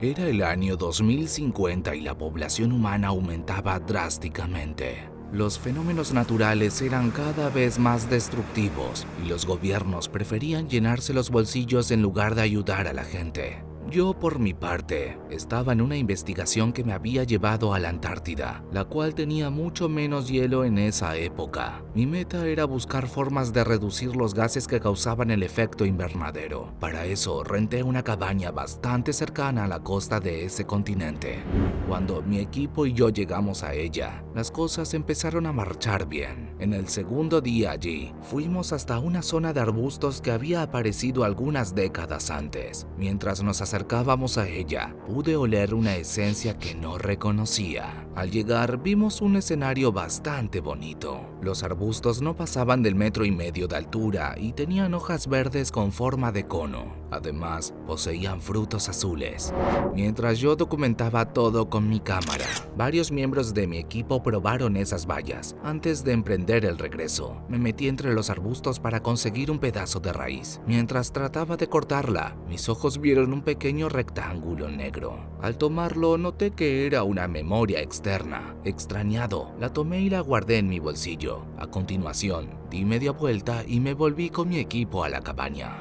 Era el año 2050 y la población humana aumentaba drásticamente. Los fenómenos naturales eran cada vez más destructivos y los gobiernos preferían llenarse los bolsillos en lugar de ayudar a la gente. Yo, por mi parte, estaba en una investigación que me había llevado a la Antártida, la cual tenía mucho menos hielo en esa época. Mi meta era buscar formas de reducir los gases que causaban el efecto invernadero. Para eso, renté una cabaña bastante cercana a la costa de ese continente. Cuando mi equipo y yo llegamos a ella, las cosas empezaron a marchar bien. En el segundo día allí, fuimos hasta una zona de arbustos que había aparecido algunas décadas antes. Mientras nos acercábamos a ella, pude oler una esencia que no reconocía. Al llegar, vimos un escenario bastante bonito. Los arbustos no pasaban del 1,5 metros de altura y tenían hojas verdes con forma de cono. Además, poseían frutos azules. Mientras yo documentaba todo con mi cámara, varios miembros de mi equipo probaron esas bayas. Antes de emprender el regreso, me metí entre los arbustos para conseguir un pedazo de raíz. Mientras trataba de cortarla, mis ojos vieron un pequeño rectángulo negro. Al tomarlo, noté que era una memoria externa. Extrañado, la tomé y la guardé en mi bolsillo. A continuación, di media vuelta y me volví con mi equipo a la cabaña.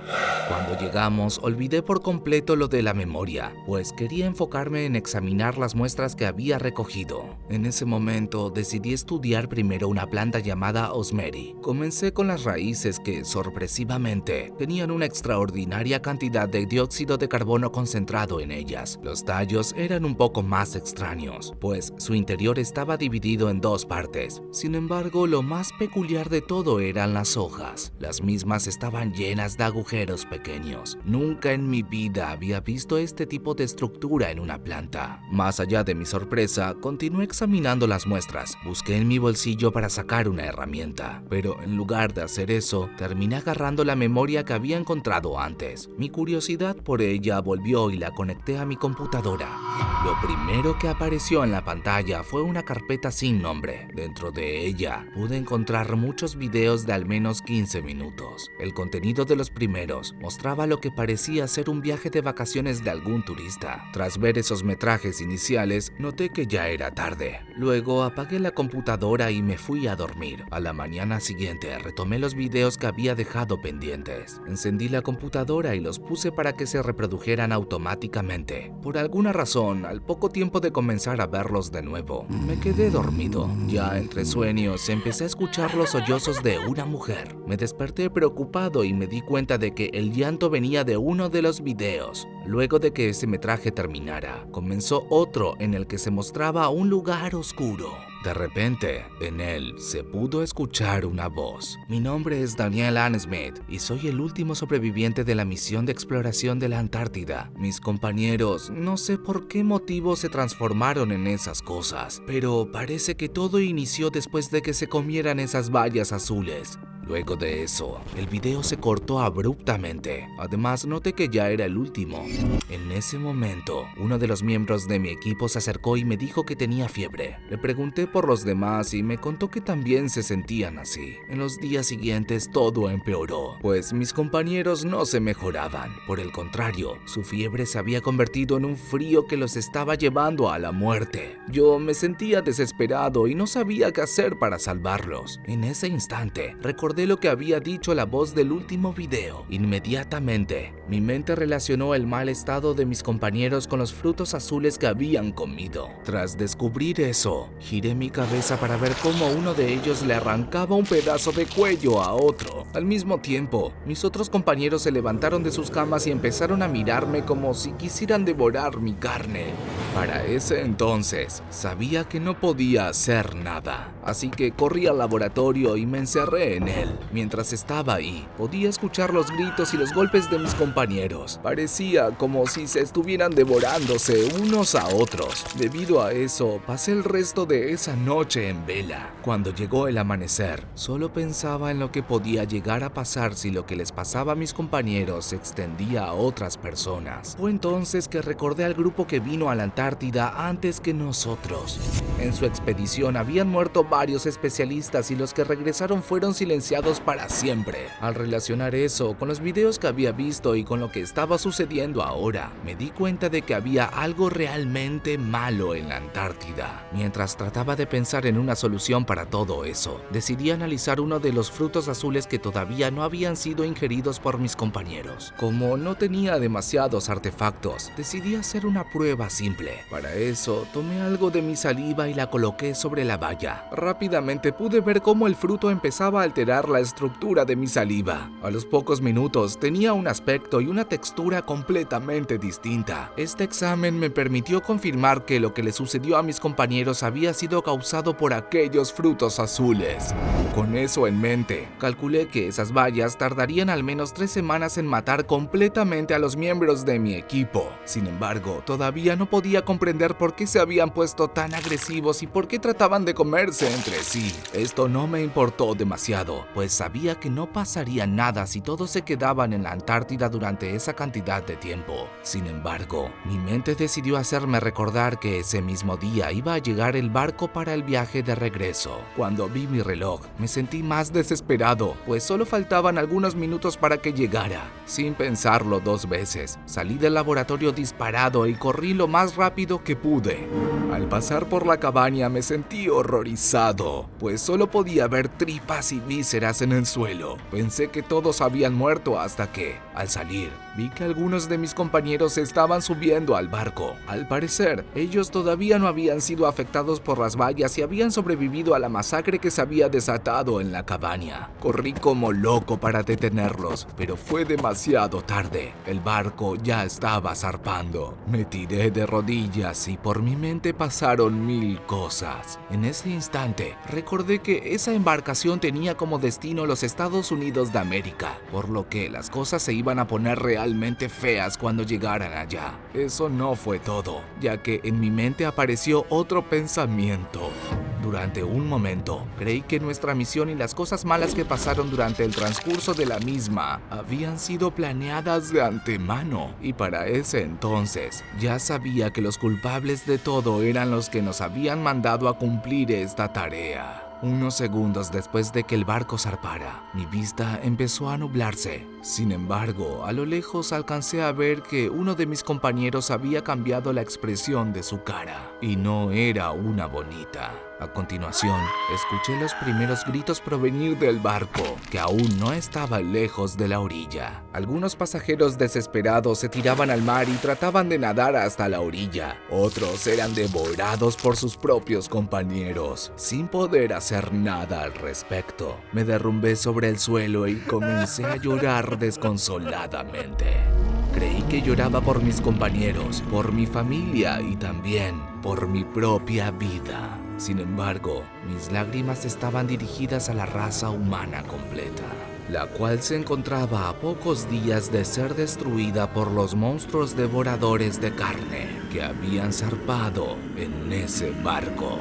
Cuando llegamos, olvidé por completo lo de la memoria, pues quería enfocarme en examinar las muestras que había recogido. En ese momento, decidí estudiar primero una planta llamada Osmeri. Comencé con las raíces que, sorpresivamente, tenían una extraordinaria cantidad de dióxido de carbono concentrado en ellas. Los tallos eran un poco más extraños, pues su interior estaba dividido en dos partes. Sin embargo, lo más peculiar de todo eran las hojas. Las mismas estaban llenas de agujeros pequeños. Nunca en mi vida había visto este tipo de estructura en una planta. Más allá de mi sorpresa, continué examinando las muestras. Busqué en mi bolsillo para sacar una herramienta, pero en lugar de hacer eso, terminé agarrando la memoria que había encontrado antes. Mi curiosidad por ella volvió y la conecté a mi computadora. Lo primero que apareció en la pantalla fue una carpeta sin nombre. Dentro de ella pude encontrar muchos videos de al menos 15 minutos. El contenido de los primeros mostraba lo que parecía ser un viaje de vacaciones de algún turista. Tras ver esos metrajes iniciales, noté que ya era tarde. Luego apagué la computadora y me fui a dormir. A la mañana siguiente retomé los videos que había dejado pendientes. Encendí la computadora y los puse para que se reprodujeran automáticamente. Por alguna razón, al poco tiempo de comenzar a verlos de nuevo, me quedé dormido. Ya entre sueños empecé a escuchar los sollozos de una mujer. Me desperté preocupado y me di cuenta de que el llanto venía de uno de los videos. Luego de que ese metraje terminara, comenzó otro en el que se mostraba un lugar oscuro. De repente, en él se pudo escuchar una voz. Mi nombre es Daniel Ann Smith y soy el último sobreviviente de la misión de exploración de la Antártida. Mis compañeros, no sé por qué motivo se transformaron en esas cosas, pero parece que todo inició después de que se comieran esas bayas azules. Luego de eso, el video se cortó abruptamente. Además, noté que ya era el último. En ese momento, uno de los miembros de mi equipo se acercó y me dijo que tenía fiebre. Le pregunté por los demás y me contó que también se sentían así. En los días siguientes todo empeoró, pues mis compañeros no se mejoraban. Por el contrario, su fiebre se había convertido en un frío que los estaba llevando a la muerte. Yo me sentía desesperado y no sabía qué hacer para salvarlos. En ese instante, recordé lo que había dicho la voz del último video. Inmediatamente, mi mente relacionó el mal estado de mis compañeros con los frutos azules que habían comido. Tras descubrir eso, giré mi cabeza para ver cómo uno de ellos le arrancaba un pedazo de cuello a otro. Al mismo tiempo, mis otros compañeros se levantaron de sus camas y empezaron a mirarme como si quisieran devorar mi carne. Para ese entonces, sabía que no podía hacer nada, así que corrí al laboratorio y me encerré en él. Mientras estaba ahí, podía escuchar los gritos y los golpes de mis compañeros. Parecía como si se estuvieran devorándose unos a otros. Debido a eso, pasé el resto de esa noche en vela. Cuando llegó el amanecer, solo pensaba en lo que podía llegar a pasar si lo que les pasaba a mis compañeros se extendía a otras personas. Fue entonces que recordé al grupo que vino a la Antártida Antártida antes que nosotros. En su expedición habían muerto varios especialistas y los que regresaron fueron silenciados para siempre. Al relacionar eso con los videos que había visto y con lo que estaba sucediendo ahora, me di cuenta de que había algo realmente malo en la Antártida. Mientras trataba de pensar en una solución para todo eso, decidí analizar uno de los frutos azules que todavía no habían sido ingeridos por mis compañeros. Como no tenía demasiados artefactos, decidí hacer una prueba simple. Para eso, tomé algo de mi saliva y la coloqué sobre la valla. Rápidamente pude ver cómo el fruto empezaba a alterar la estructura de mi saliva. A los pocos minutos tenía un aspecto y una textura completamente distinta. Este examen me permitió confirmar que lo que le sucedió a mis compañeros había sido causado por aquellos frutos azules. Con eso en mente, calculé que esas bayas tardarían al menos 3 semanas en matar completamente a los miembros de mi equipo. Sin embargo, todavía no podía comprender por qué se habían puesto tan agresivos y por qué trataban de comerse entre sí. Esto no me importó demasiado, pues sabía que no pasaría nada si todos se quedaban en la Antártida durante esa cantidad de tiempo. Sin embargo, mi mente decidió hacerme recordar que ese mismo día iba a llegar el barco para el viaje de regreso. Cuando vi mi reloj, me sentí más desesperado, pues solo faltaban algunos minutos para que llegara. Sin pensarlo 2 veces, salí del laboratorio disparado y corrí lo más rápido que pude. Al pasar por la cabaña me sentí horrorizado, pues solo podía ver tripas y vísceras en el suelo. Pensé que todos habían muerto hasta que, al salir, vi que algunos de mis compañeros estaban subiendo al barco. Al parecer, ellos todavía no habían sido afectados por las vallas y habían sobrevivido a la masacre que se había desatado en la cabaña. Corrí como loco para detenerlos, pero fue demasiado tarde. El barco ya estaba zarpando. Me tiré de rodillas y por mi mente pasaron 1000 cosas. En ese instante, recordé que esa embarcación tenía como destino los Estados Unidos de América, por lo que las cosas se iban a poner realmente feas cuando llegaran allá. Eso no fue todo, ya que en mi mente apareció otro pensamiento. Durante un momento, creí que nuestra misión y las cosas malas que pasaron durante el transcurso de la misma habían sido planeadas de antemano, y para ese entonces ya sabía que los culpables de todo eran los que nos habían mandado a cumplir esta tarea. Unos segundos después de que el barco zarpara, mi vista empezó a nublarse. Sin embargo, a lo lejos alcancé a ver que uno de mis compañeros había cambiado la expresión de su cara, y no era una bonita. A continuación, escuché los primeros gritos provenir del barco, que aún no estaba lejos de la orilla. Algunos pasajeros desesperados se tiraban al mar y trataban de nadar hasta la orilla. Otros eran devorados por sus propios compañeros, sin poder hacer nada al respecto. Me derrumbé sobre el suelo y comencé a llorar desconsoladamente. Creí que lloraba por mis compañeros, por mi familia y también por mi propia vida. Sin embargo, mis lágrimas estaban dirigidas a la raza humana completa, la cual se encontraba a pocos días de ser destruida por los monstruos devoradores de carne que habían zarpado en ese barco.